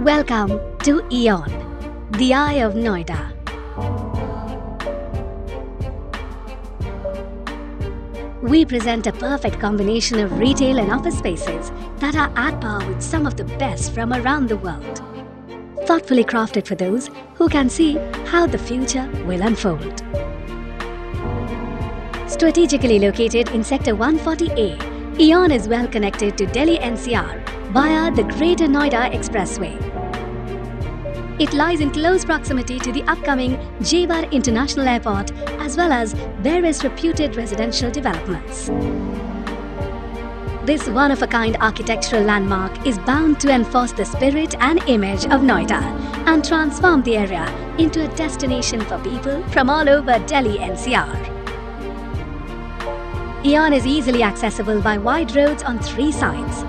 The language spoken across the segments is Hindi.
Welcome to Aeon, the Eye of Noida. We present a perfect combination of retail and office spaces that are at par with some of the best from around the world. Thoughtfully crafted for those who can see how the future will unfold. Strategically located in Sector 140A, Aeon is well connected to Delhi NCR via the Greater Noida Expressway. It lies in close proximity to the upcoming Jewar International Airport as well as various reputed residential developments. This one-of-a-kind architectural landmark is bound to enforce the spirit and image of Noida and transform the area into a destination for people from all over Delhi NCR. Aeon is easily accessible by wide roads on 3 sides.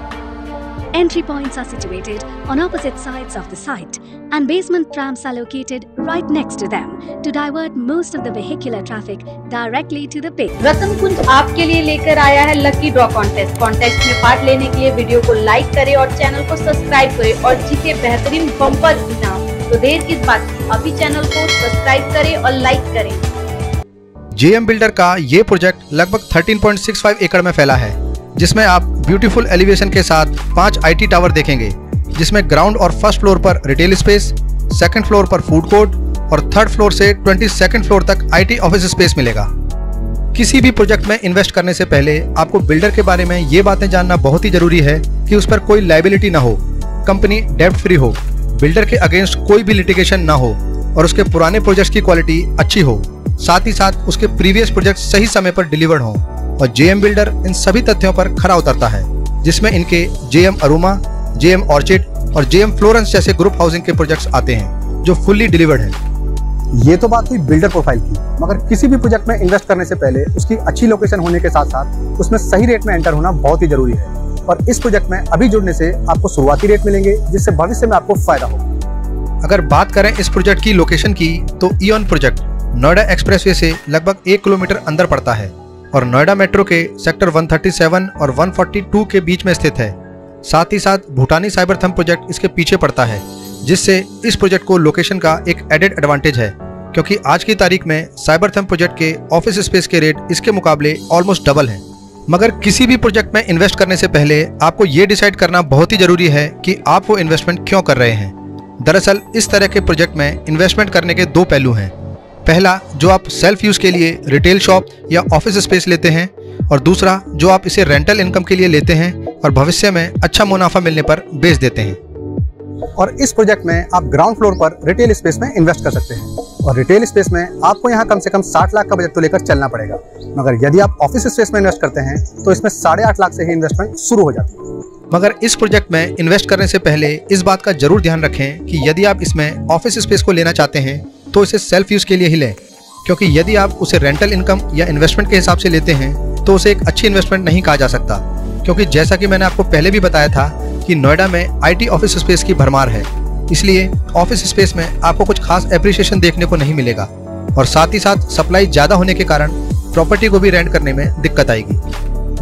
Entry points are situated on opposite sides of the site and basement trams are located right next to them to divert most of the vehicular traffic directly to the pit. रतनकुंज आपके लिए लेकर आया है लकी ड्रॉ कॉन्टेस्ट। कॉन्टेस्ट में पार्ट लेने के लिए वीडियो को लाइक करें और चैनल को सब्सक्राइब करें और जीते बेहतरीन बम्पर इनाम। तो देर किस बात की, अभी चैनल को सब्सक्राइब करें और लाइक करें। जेएम बिल्डर का ये प्रोजेक्ट लगभग 13.65 एकड़ में फैला है, जिसमें आप ब्यूटीफुल एलिवेशन के साथ 5 आईटी टावर देखेंगे, जिसमें ग्राउंड और फर्स्ट फ्लोर पर रिटेल स्पेस, सेकंड फ्लोर पर फूड कोर्ट और थर्ड फ्लोर से 22nd फ्लोर तक आईटी ऑफिस स्पेस मिलेगा। किसी भी प्रोजेक्ट में इन्वेस्ट करने से पहले आपको बिल्डर के बारे में ये बातें जानना बहुत ही जरूरी है कि उस पर कोई लायबिलिटी ना हो, कंपनी डेब्ट फ्री हो, बिल्डर के अगेंस्ट कोई भी लिटिगेशन ना हो और उसके पुराने प्रोजेक्ट की क्वालिटी अच्छी हो, साथ ही साथ उसके प्रीवियस प्रोजेक्ट सही समय पर डिलीवर्ड हो। और जेएम बिल्डर इन सभी तथ्यों पर खरा उतरता है, जिसमें इनके जेएम अरुमा, जेएम ऑर्चिड और जेएम फ्लोरेंस जैसे ग्रुप हाउसिंग के प्रोजेक्ट्स आते हैं जो फुल्ली डिलीवर्ड हैं। ये तो बात हुई बिल्डर प्रोफाइल की, मगर किसी भी प्रोजेक्ट में इन्वेस्ट करने से पहले उसकी अच्छी लोकेशन होने के साथ साथ उसमें सही रेट में एंटर होना बहुत ही जरूरी है। और इस प्रोजेक्ट में अभी जुड़ने से आपको शुरुआती रेट मिलेंगे, जिससे भविष्य में आपको फायदा होगा। अगर बात करें इस प्रोजेक्ट की लोकेशन की, तो इयॉन प्रोजेक्ट नोएडा एक्सप्रेसवे से लगभग 1 किलोमीटर अंदर पड़ता है और नोएडा मेट्रो के सेक्टर 137 और 142 के बीच में स्थित है। साथ ही साथ भूटानी साइबर थंब प्रोजेक्ट इसके पीछे पड़ता है, जिससे इस प्रोजेक्ट को लोकेशन का एक एडेड एडवांटेज है, क्योंकि आज की तारीख में साइबर थंब प्रोजेक्ट के ऑफिस स्पेस के रेट इसके मुकाबले ऑलमोस्ट डबल हैं। मगर किसी भी प्रोजेक्ट में इन्वेस्ट करने से पहले आपको ये डिसाइड करना बहुत ही जरूरी है कि आप वो इन्वेस्टमेंट क्यों कर रहे हैं। दरअसल इस तरह के प्रोजेक्ट में इन्वेस्टमेंट करने के 2 पहलू हैं। पहला, जो आप सेल्फ यूज के लिए रिटेल शॉप या ऑफिस स्पेस लेते हैं, और दूसरा जो आप इसे रेंटल इनकम के लिए लेते हैं और भविष्य में अच्छा मुनाफा मिलने पर बेच देते हैं। और इस प्रोजेक्ट में आप ग्राउंड फ्लोर पर रिटेल स्पेस में इन्वेस्ट कर सकते हैं और रिटेल स्पेस में आपको यहाँ कम से कम 60 लाख का बजट तो लेकर चलना पड़ेगा। मगर यदि आप ऑफिस स्पेस में इन्वेस्ट करते हैं तो इसमें 8.5 लाख से ही इन्वेस्टमेंट शुरू हो जाती है। मगर इस प्रोजेक्ट में इन्वेस्ट करने से पहले इस बात का जरूर ध्यान रखें कि यदि आप इसमें ऑफिस स्पेस को लेना चाहते हैं तो इसे सेल्फ यूज के लिए ही लें, क्योंकि यदि आप उसे रेंटल इनकम या इन्वेस्टमेंट के हिसाब से लेते हैं तो उसे एक अच्छी इन्वेस्टमेंट नहीं कहा जा सकता, क्योंकि जैसा कि मैंने आपको पहले भी बताया था कि नोएडा में आईटी ऑफिस स्पेस की भरमार है, इसलिए ऑफिस स्पेस में आपको कुछ खास एप्रिसिएशन देखने को नहीं मिलेगा और साथ ही साथ सप्लाई ज्यादा होने के कारण प्रॉपर्टी को भी रेंट करने में दिक्कत आएगी।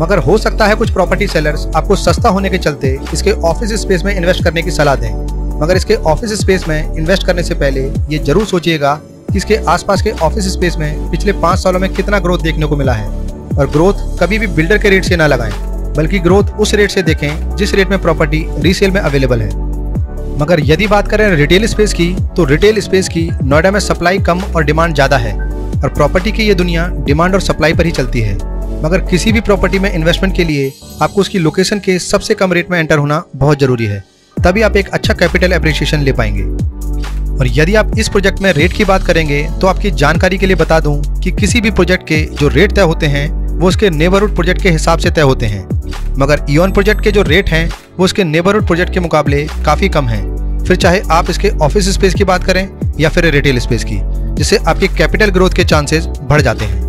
मगर हो सकता है कुछ प्रॉपर्टी सेलर्स आपको सस्ता होने के चलते इसके ऑफिस स्पेस में इन्वेस्ट करने की सलाह दें, मगर इसके ऑफिस स्पेस में इन्वेस्ट करने से पहले ये जरूर सोचिएगा कि इसके आसपास के ऑफिस स्पेस में पिछले 5 सालों में कितना ग्रोथ देखने को मिला है, और ग्रोथ कभी भी बिल्डर के रेट से ना लगाएं, बल्कि ग्रोथ उस रेट से देखें जिस रेट में प्रॉपर्टी रीसेल में अवेलेबल है। मगर यदि बात करें रिटेल स्पेस की, तो रिटेल स्पेस की नोएडा में सप्लाई कम और डिमांड ज़्यादा है और प्रॉपर्टी की ये दुनिया डिमांड और सप्लाई पर ही चलती है। मगर किसी भी प्रॉपर्टी में इन्वेस्टमेंट के लिए आपको उसकी लोकेशन के सबसे कम रेट में एंटर होना बहुत जरूरी है, तभी आप एक अच्छा कैपिटल एप्रिसिएशन ले पाएंगे। और यदि आप इस प्रोजेक्ट में रेट की बात करेंगे तो आपकी जानकारी के लिए बता दूं कि किसी भी प्रोजेक्ट के जो रेट तय होते हैं वो उसके नेबरहुड प्रोजेक्ट के हिसाब से तय होते हैं, मगर इयॉन प्रोजेक्ट के जो रेट हैं वो उसके नेबरहुड प्रोजेक्ट के मुकाबले काफ़ी कम हैं, फिर चाहे आप इसके ऑफिस स्पेस की बात करें या फिर रिटेल स्पेस की, जिससे आपके कैपिटल ग्रोथ के चांसेस बढ़ जाते हैं।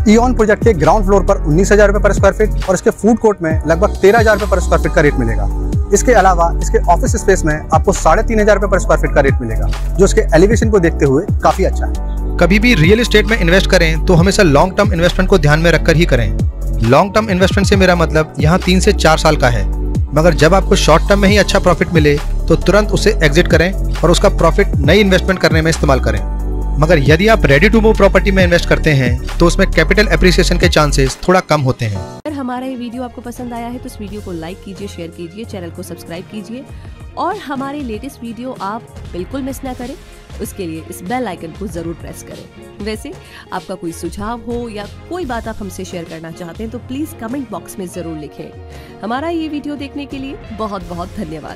इयॉन प्रोजेक्ट के ग्राउंड फ्लोर पर 19,000 रुपये पर स्क्वायर फीट और इसके फूड कोर्ट में लगभग 13,000 रुपये पर स्क्वायर फीट का रेट मिलेगा। इसके अलावा इसके ऑफिस स्पेस में आपको 3,500 रुपये पर स्क्वायर फीट का रेट मिलेगा, जो इसके एलिवेशन को देखते हुए काफी अच्छा है। कभी भी रियल एस्टेट में इन्वेस्ट करें तो हमेशा लॉन्ग टर्म इन्वेस्टमेंट को ध्यान में रखकर ही करें। लॉन्ग टर्म इन्वेस्टमेंट से मेरा मतलब यहाँ 3 से 4 साल का है मगर जब आपको शॉर्ट टर्म में ही अच्छा प्रॉफिट मिले तो तुरंत उसे एग्जिट करें और उसका प्रॉफिट नई इन्वेस्टमेंट करने में इस्तेमाल करें। मगर यदि आप रेडी टू मूव प्रॉपर्टी में इन्वेस्ट करते हैं तो उसमें कैपिटल एप्रिसिएशन के चांसेस थोड़ा कम होते हैं। अगर हमारा ये वीडियो आपको पसंद आया है तो इस वीडियो को लाइक कीजिए, शेयर कीजिए, चैनल को सब्सक्राइब कीजिए और हमारे लेटेस्ट वीडियो आप बिल्कुल मिस ना करें, उसके लिए इस बेल आइकन को जरूर प्रेस करें। वैसे आपका कोई सुझाव हो या कोई बात आप हमसे शेयर करना चाहते हैं तो प्लीज कमेंट बॉक्स में जरूर लिखें। हमारा ये वीडियो देखने के लिए बहुत बहुत धन्यवाद।